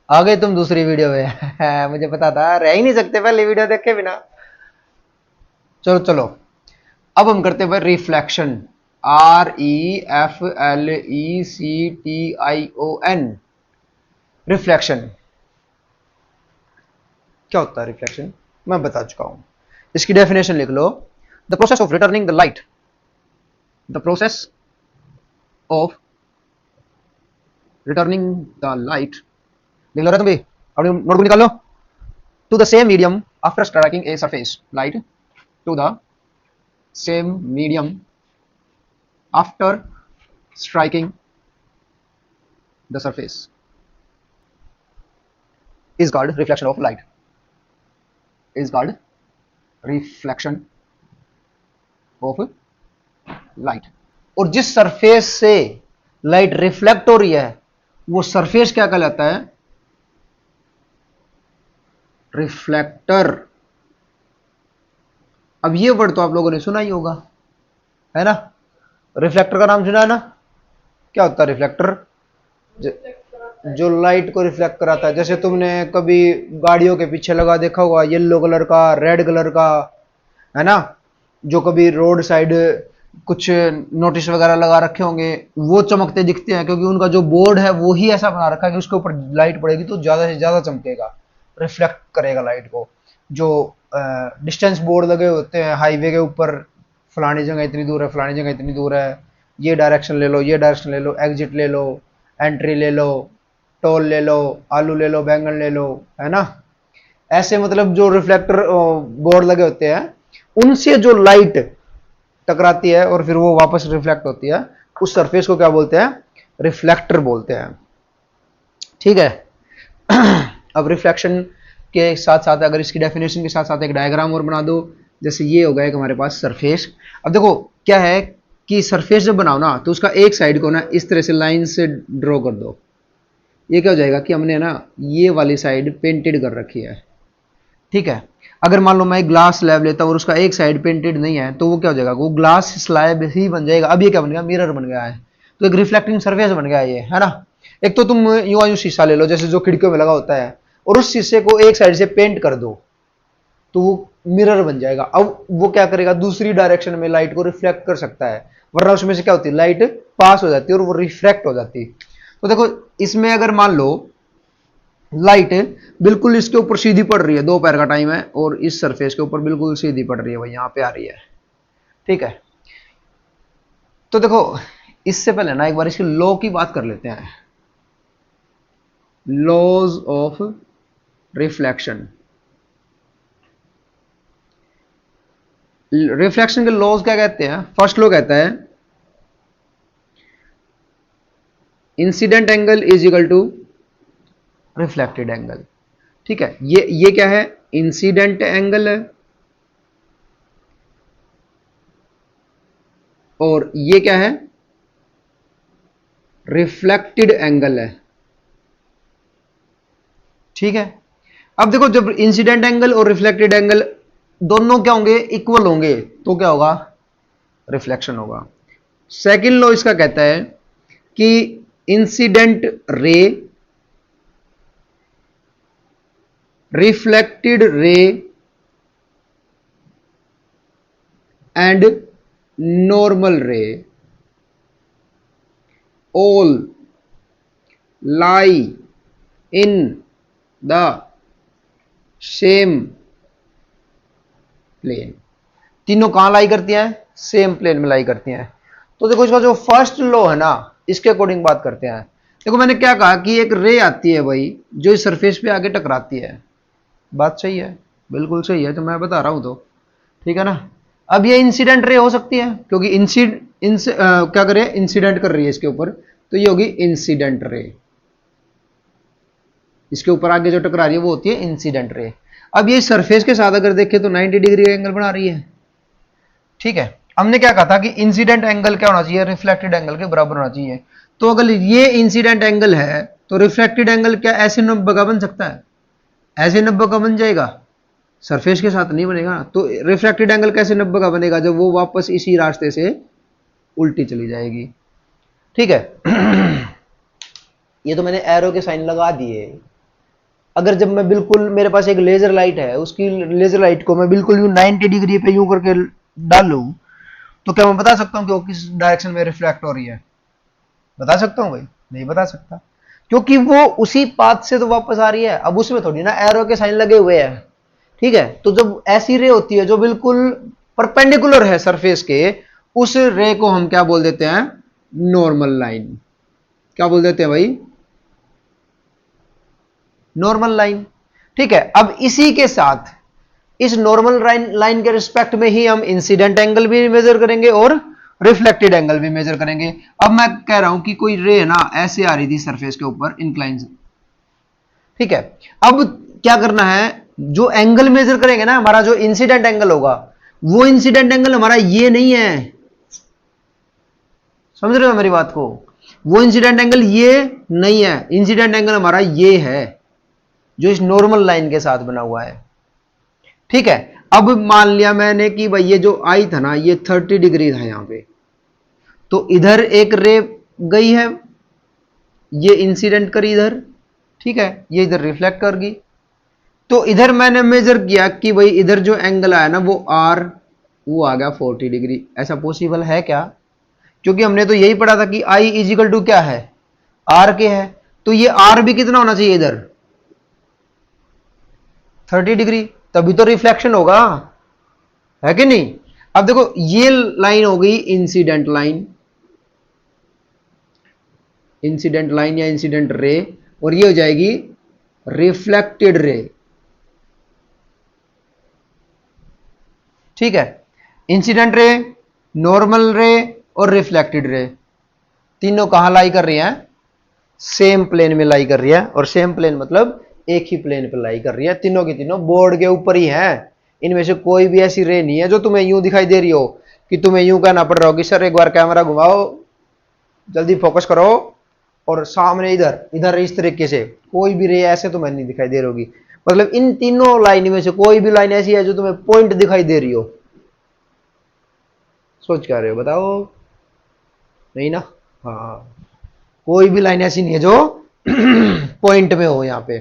आ गए तुम दूसरी वीडियो में। मुझे पता था, रह ही नहीं सकते पहले वीडियो देखे बिना। चलो चलो, अब हम करते हैं रिफ्लेक्शन। REFLECTION। रिफ्लेक्शन क्या होता है? रिफ्लेक्शन मैं बता चुका हूं, इसकी डेफिनेशन लिख लो। The process of returning the light, the process of returning the light, लिख लो रे तुम भी, अपनी नोटबुक निकाल लो। To the same medium after striking a surface, light to the same medium after striking the surface is called reflection of light, is called reflection of light। और जिस सरफेस से लाइट रिफ्लेक्ट हो रही है वो surface क्या कहलाता है? रिफ्लेक्टर। अब ये वर्ड तो आप लोगों ने सुना ही होगा, है ना? रिफ्लेक्टर का नाम सुना है ना? क्या होता है रिफ्लेक्टर? जो लाइट को रिफ्लेक्ट कराता है। जैसे तुमने कभी गाड़ियों के पीछे लगा देखा होगा, येलो कलर का, रेड कलर का, है ना? जो कभी रोड साइड कुछ नोटिस वगैरह लगा रखे होंगे, वो चमकते दिखते हैं क्योंकि उनका जो बोर्ड है वो ही ऐसा बना रखा है कि उसके ऊपर लाइट पड़ेगी तो ज्यादा से ज्यादा चमकेगा, रिफ्लेक्ट करेगा लाइट को। जो डिस्टेंस बोर्ड लगे होते हैं हाईवे के ऊपर, फलानी जगह इतनी दूर है, फलानी जगह इतनी दूर है, ये डायरेक्शन ले लो, ये डायरेक्शन ले लो, एग्जिट ले लो, एंट्री ले लो, टोल ले लो, आलू ले लो, बैंगन ले लो, है ना? ऐसे मतलब जो रिफ्लेक्टर बोर्ड लगे होते हैं उनसे जो लाइट टकराती है और फिर वो वापस रिफ्लेक्ट होती है, उस सरफेस को क्या बोलते हैं? रिफ्लेक्टर बोलते हैं। ठीक है। अब रिफ्लेक्शन के साथ साथ अगर इसकी डेफिनेशन के साथ साथ एक डायग्राम और बना दो। जैसे ये हो गया एक हमारे पास सरफेस। अब देखो क्या है कि सरफेस जब बनाओ ना तो उसका एक साइड को ना इस तरह से लाइन से ड्रॉ कर दो। ये क्या हो जाएगा कि हमने ना ये वाली साइड पेंटेड कर रखी है। ठीक है। अगर मान लो मैं ग्लास स्लैब लेता हूँ और उसका एक साइड पेंटेड नहीं है तो वो क्या हो जाएगा? वो ग्लास स्लैब ही बन जाएगा। अब ये क्या बन गया? मिरर बन गया है। तो एक रिफ्लेक्टिंग सरफेस बन गया ये, है ना? एक तो तुम यूं शीशा ले लो जैसे जो खिड़कियों में लगा होता है, और उस शीशे को एक साइड से पेंट कर दो तो वो मिरर बन जाएगा। अब वो क्या करेगा? दूसरी डायरेक्शन में लाइट को रिफ्लेक्ट कर सकता है, वरना उसमें से क्या होती है? लाइट पास हो जाती है और वो रिफ्रैक्ट हो जाती है। तो देखो इसमें अगर मान लो लाइट बिल्कुल इसके ऊपर सीधी पड़ रही है, दोपहर का टाइम है और इस सरफेस के ऊपर बिल्कुल सीधी पड़ रही है, भाई यहां पे आ रही है। ठीक है। तो देखो इससे पहले ना एक बार इसके लॉ की बात कर लेते हैं। Laws of reflection. रिफ्लेक्शन के लॉज क्या कहते हैं? फर्स्ट लॉ कहता है incident angle is equal to reflected angle. ठीक है। ये क्या है? इंसिडेंट एंगल है और ये क्या है? रिफ्लेक्टेड एंगल है। ठीक है। अब देखो जब इंसिडेंट एंगल और रिफ्लेक्टेड एंगल दोनों क्या होंगे? इक्वल होंगे तो क्या होगा? रिफ्लेक्शन होगा। सेकंड लॉ इसका कहता है कि incident ray, reflected ray and normal ray all lie in the same plane. तीनों कहां लाई करती हैं? सेम प्लेन में लाई करती हैं। तो देखो इसका जो फर्स्ट लॉ है ना, इसके अकॉर्डिंग बात करते हैं। देखो मैंने क्या कहा कि एक रे आती है भाई जो इस सरफेस पे आके टकराती है। बात सही है, बिल्कुल सही है, तो मैं बता रहा हूं तो। ठीक है ना? अब ये इंसिडेंट रे हो सकती है क्योंकि क्या करे? इंसिडेंट कर रही है इसके ऊपर, तो ये होगी इंसिडेंट रे। इसके ऊपर आगे जो टकरा रही है वो होती है इंसिडेंट रे। अब ये सरफेस के साथ अगर देखें तो 90 डिग्री का एंगल बना रही है। ठीक है। हमने क्या कहा था कि इंसिडेंट एंगल क्या होना चाहिए? रिफ्लेक्टेड एंगल के बराबर होना चाहिए। तो अगर ये इंसिडेंट एंगल है तो रिफ्लेक्टेड एंगल क्या ऐसे 90 का बन सकता है? ऐसे 90 का बन जाएगा, सरफेस के साथ नहीं बनेगा। तो रिफ्लेक्टेड एंगल कैसे 90 का बनेगा? जब वो वापस इसी रास्ते से उल्टी चली जाएगी। ठीक है। ये तो मैंने एरो के साइन लगा दिए। अगर जब मैं बिल्कुल, मेरे पास एक लेजर लाइट है, उसकी लेजर लाइट को मैं बिल्कुल यूं 90 डिग्री पे यूं करके डालूं, तो क्या मैं बता सकता हूं कि वो किस डायरेक्शन में रिफ्लेक्ट हो रही है? बता सकता हूं भाई? नहीं बता सकता, क्योंकि वो उसी पाथ से तो वापस आ रही है। अब उसमें थोड़ी ना एरो के साइन लगे हुए हैं, ठीक है? तो जब ऐसी रे होती है जो बिल्कुल परपेंडिकुलर है सरफेस के, उस रे को हम क्या बोल देते हैं? Normal line. क्या बोल देते हैं भाई? Normal line. ठीक है, अब इसी के साथ इस नॉर्मल लाइन के रिस्पेक्ट में ही हम इंसिडेंट एंगल भी मेजर करेंगे और रिफ्लेक्टेड एंगल भी मेजर करेंगे। अब मैं कह रहा हूं कि कोई रे ना ऐसे आ रही थी सरफेस के ऊपर इंक्लाइन से, ठीक है? अब क्या करना है, जो एंगल मेजर करेंगे ना, हमारा जो इंसिडेंट एंगल होगा, वो इंसिडेंट एंगल हमारा ये नहीं है। समझ रहे हो मेरी बात को? वो इंसिडेंट एंगल ये नहीं है, इंसिडेंट एंगल हमारा ये है जो इस नॉर्मल लाइन के साथ बना हुआ है, ठीक है? अब मान लिया मैंने कि भाई ये जो आई था ना, ये 30 डिग्री था यहां पे, तो इधर एक रे गई है, ये इंसिडेंट करी इधर, ठीक है? ये इधर रिफ्लेक्ट कर गई। तो इधर मैंने मेजर किया कि भाई इधर जो एंगल आया ना वो आर, वो आ गया 40 डिग्री। ऐसा पॉसिबल है क्या? क्योंकि हमने तो यही पढ़ा था कि आई इजिकल टू क्या है? आर के है। तो ये आर भी कितना होना चाहिए इधर? 30 डिग्री, तभी तो रिफ्लेक्शन होगा, है कि नहीं? अब देखो, ये लाइन हो गई इंसिडेंट लाइन, इंसिडेंट लाइन या इंसिडेंट रे, और ये हो जाएगी रिफ्लेक्टेड रे, ठीक है? इंसिडेंट रे, नॉर्मल रे और रिफ्लेक्टेड रे, तीनों कहां लाई कर रही हैं? सेम प्लेन में लाई कर रही है। और सेम प्लेन मतलब एक ही प्लेन पे लाई कर रही है, तीनों की तीनों बोर्ड के ऊपर ही है। इनमें से कोई भी ऐसी रे नहीं है जो तुम्हें यूं दिखाई दे रही हो कि तुम्हें यूं कहना पड़ रहा हो कि सर एक बार कैमरा घुमाओ, जल्दी फोकस करो, और सामने इधर इधर इस तरीके से कोई भी रे ऐसे तुम्हें नहीं दिखाई दे रही होगी। मतलब इन तीनों लाइन में से कोई भी लाइन ऐसी है जो तुम्हें पॉइंट दिखाई दे रही हो? सोच क्या रहे हो, बताओ? नहीं ना? हाँ, कोई भी लाइन ऐसी नहीं है जो पॉइंट में हो यहां पे,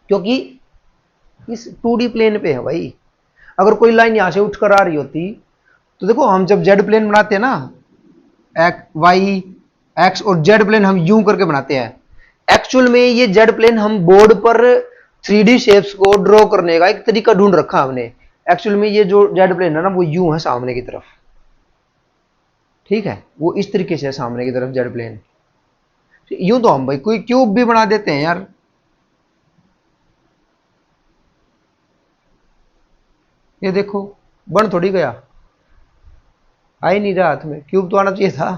क्योंकि इस 2D प्लेन पे है भाई। अगर कोई लाइन यहां से उठकर आ रही होती, तो देखो हम जब जेड प्लेन बनाते हैं ना, वाई एक्स और जेड प्लेन हम यूं करके बनाते हैं, एक्चुअल में ये जेड प्लेन हम बोर्ड पर 3D शेप्स को ड्रॉ करने का एक तरीका ढूंढ रखा हमने। एक्चुअल में ये जो जेड प्लेन है ना, वो यूं है सामने की तरफ, ठीक है? वो इस तरीके से है सामने की तरफ जेड प्लेन। यूं तो हम भाई कोई क्यूब भी बना देते हैं यार। ये देखो, बन थोड़ी गया, आ ही नहीं रहा हाथ में, क्यूब तो आना चाहिए था,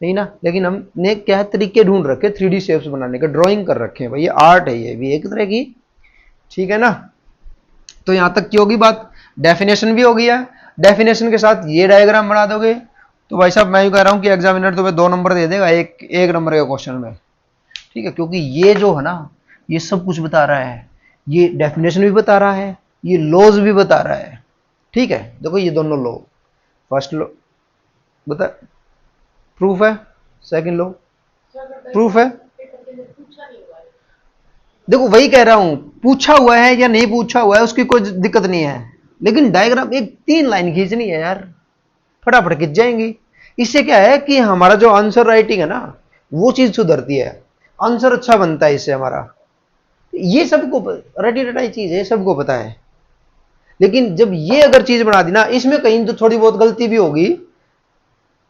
नहीं ना? लेकिन हमने क्या तरीके ढूंढ रखे 3D शेप्स बनाने के, ड्राइंग कर रखे हैं भाई, ये आर्ट है, ये भी एक तरह की, ठीक है ना? तो यहां तक की होगी बात। डेफिनेशन भी हो गया, डेफिनेशन के साथ ये डायग्राम बना दोगे तो भाई साहब मैं यूं कह रहा हूं कि एग्जामिनर तुम्हें 2 नंबर दे देगा एक नंबर के क्वेश्चन में, ठीक है? क्योंकि ये जो है ना, ये सब कुछ बता रहा है, ये डेफिनेशन भी बता रहा है, ये लॉज भी बता रहा है, ठीक है? देखो ये दोनों लॉ, फर्स्ट लॉ बता प्रूफ है, सेकंड लॉ प्रूफ है। देखो वही कह रहा हूं, पूछा हुआ है या नहीं पूछा हुआ है उसकी कोई दिक्कत नहीं है, लेकिन डायग्राम एक 3 लाइन खींचनी है यार, फटाफट खींच जाएंगी। इससे क्या है कि हमारा जो आंसर राइटिंग है ना, वो चीज सुधरती है, आंसर अच्छा बनता है इससे हमारा। ये सबको रटी रटाई चीज है, सबको पता है। लेकिन जब ये अगर चीज बना दी ना, इसमें कहीं तो थोड़ी बहुत गलती भी होगी,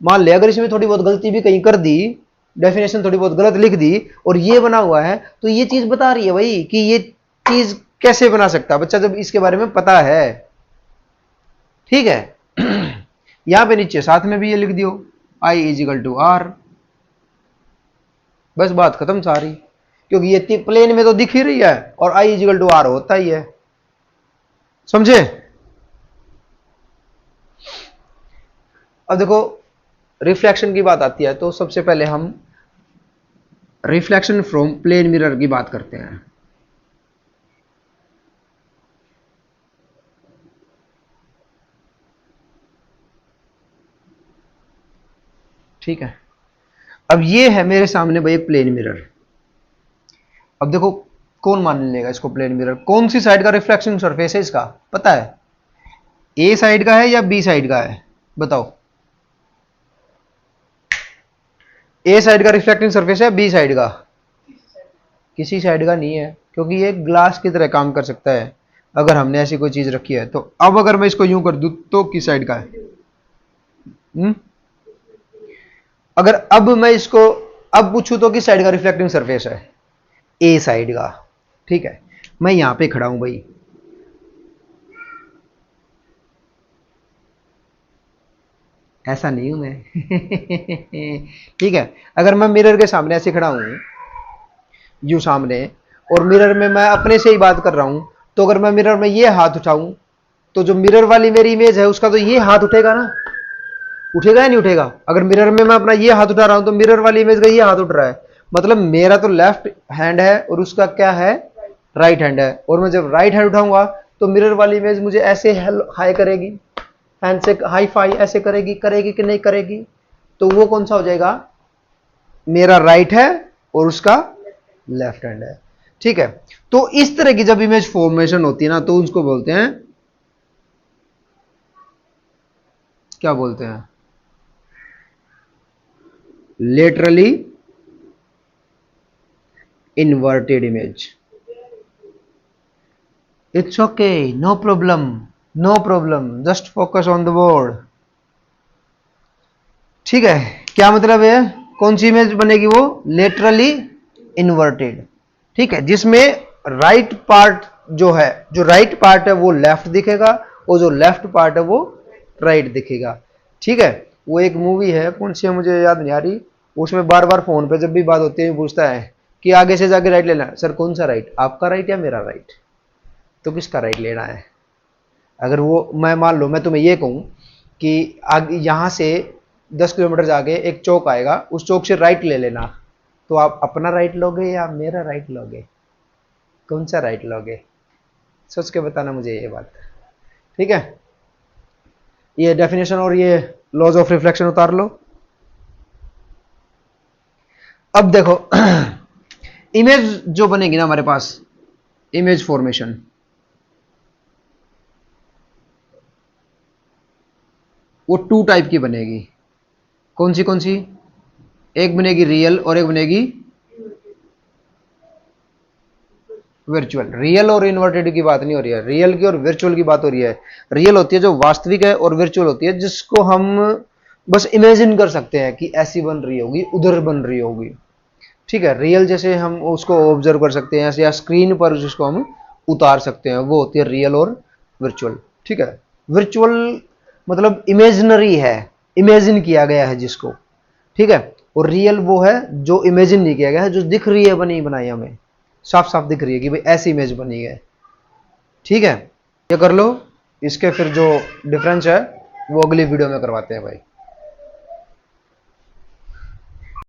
मान ले अगर इसमें थोड़ी बहुत गलती भी कहीं कर दी, डेफिनेशन थोड़ी बहुत गलत लिख दी और ये बना हुआ है, तो ये चीज बता रही है भाई कि ये चीज कैसे बना सकता है बच्चा जब इसके बारे में पता है, ठीक है? यहां पे नीचे साथ में भी ये लिख दियो, आई इजिकल टू आर, बस बात खत्म सारी। क्योंकि ये प्लेन में तो दिख ही रही है और आई इजिकल टू आर होता ही है, समझे? अब देखो रिफ्लेक्शन की बात आती है तो सबसे पहले हम रिफ्लेक्शन फ्रॉम प्लेन मिरर की बात करते हैं। ठीक है, अब ये है मेरे सामने भाई प्लेन मिरर। अब देखो कौन मान लेगा इसको प्लेन मिरर? कौन सी साइड का रिफ्लेक्शन सरफेस है इसका पता है? ए साइड का है या बी साइड का है? बताओ। ए साइड का रिफ्लेक्टिंग सरफेस है, बी साइड का? किसी साइड का नहीं है, क्योंकि ये ग्लास की तरह काम कर सकता है अगर हमने ऐसी कोई चीज रखी है तो। अब अगर मैं इसको यूं कर दूं तो किस साइड का है? अगर अब मैं इसको अब पूछूं तो किस साइड का रिफ्लेक्टिंग सरफेस है? ए साइड का। ठीक है, मैं यहां पे खड़ा हूं भाई, ऐसा नहीं हूं मैं। ठीक है, अगर मैं मिरर के सामने ऐसे खड़ा हूं, यू सामने, और मिरर में मैं अपने से ही बात कर रहा हूं, तो अगर मैं मिरर में ये हाथ उठाऊं तो जो मिरर वाली मेरी इमेज है उसका तो ये हाथ उठेगा ना, उठेगा या नहीं उठेगा? अगर मिरर में मैं अपना ये हाथ उठा रहा हूं तो मिरर वाली इमेज का ये हाथ उठ रहा है, मतलब मेरा तो लेफ्ट हैंड है और उसका क्या है? राइट हैंड है। और मैं जब राइट हैंड उठाऊंगा तो मिरर वाली इमेज मुझे ऐसे हाई करेगी, हैंड से हाई फाई ऐसे करेगी, करेगी कि नहीं करेगी? तो वो कौन सा हो जाएगा? मेरा राइट है और उसका लेफ्ट हैंड है। ठीक है, तो इस तरह की जब इमेज फॉर्मेशन होती है ना तो उसको बोलते हैं, क्या बोलते हैं? Laterally inverted image. It's okay, no problem, no problem, just focus on the board. ठीक है, क्या मतलब है? कौन सी इमेज बनेगी वो? Laterally inverted. ठीक है, जिसमें राइट पार्ट जो है, जो राइट पार्ट है वो लेफ्ट दिखेगा और जो लेफ्ट पार्ट है वो राइट दिखेगा। ठीक है, वो एक मूवी है, कौन सी है मुझे याद नहीं आ रही, उसमें बार बार फोन पे जब भी बात होती है पूछता है कि आगे से जाके राइट लेना। सर कौन सा राइट, आपका राइट या मेरा राइट? तो किसका राइट लेना है? अगर वो मैं मान लो मैं तुम्हें ये कहूं कि आगे यहां से 10 किलोमीटर जाके एक चौक आएगा, उस चौक से राइट ले लेना, तो आप अपना राइट लोगे या मेरा राइट लोगे? कौन सा राइट लोगे? सोच के बताना मुझे ये बात। ठीक है, ये डेफिनेशन और ये लॉज ऑफ रिफ्लेक्शन उतार लो। अब देखो, इमेज जो बनेगी ना हमारे पास, इमेज फॉर्मेशन, वो 2 टाइप की बनेगी। कौन सी कौन सी? एक बनेगी रियल और एक बनेगी वर्चुअल। रियल और इन्वर्टेड की बात नहीं हो रही है, रियल की और वर्चुअल की बात हो रही है। रियल होती है जो वास्तविक है, और वर्चुअल होती है जिसको हम बस इमेजिन कर सकते हैं कि ऐसी बन रही होगी, उधर बन रही होगी। ठीक है, रियल जैसे हम उसको ऑब्जर्व कर सकते हैं ऐसे, या स्क्रीन पर जिसको हम उतार सकते हैं, वो होती है रियल और वर्चुअल। ठीक है, वर्चुअल मतलब इमेजिनरी है, इमेजिन किया गया है जिसको। ठीक है, और रियल वो है जो इमेजिन नहीं किया गया है, जो दिख रही है बनी बनाई हमें, साफ साफ दिख रही है कि भाई ऐसी इमेज बनी है। ठीक है, ये कर लो। इसके फिर जो डिफरेंस है वो अगली वीडियो में करवाते हैं भाई।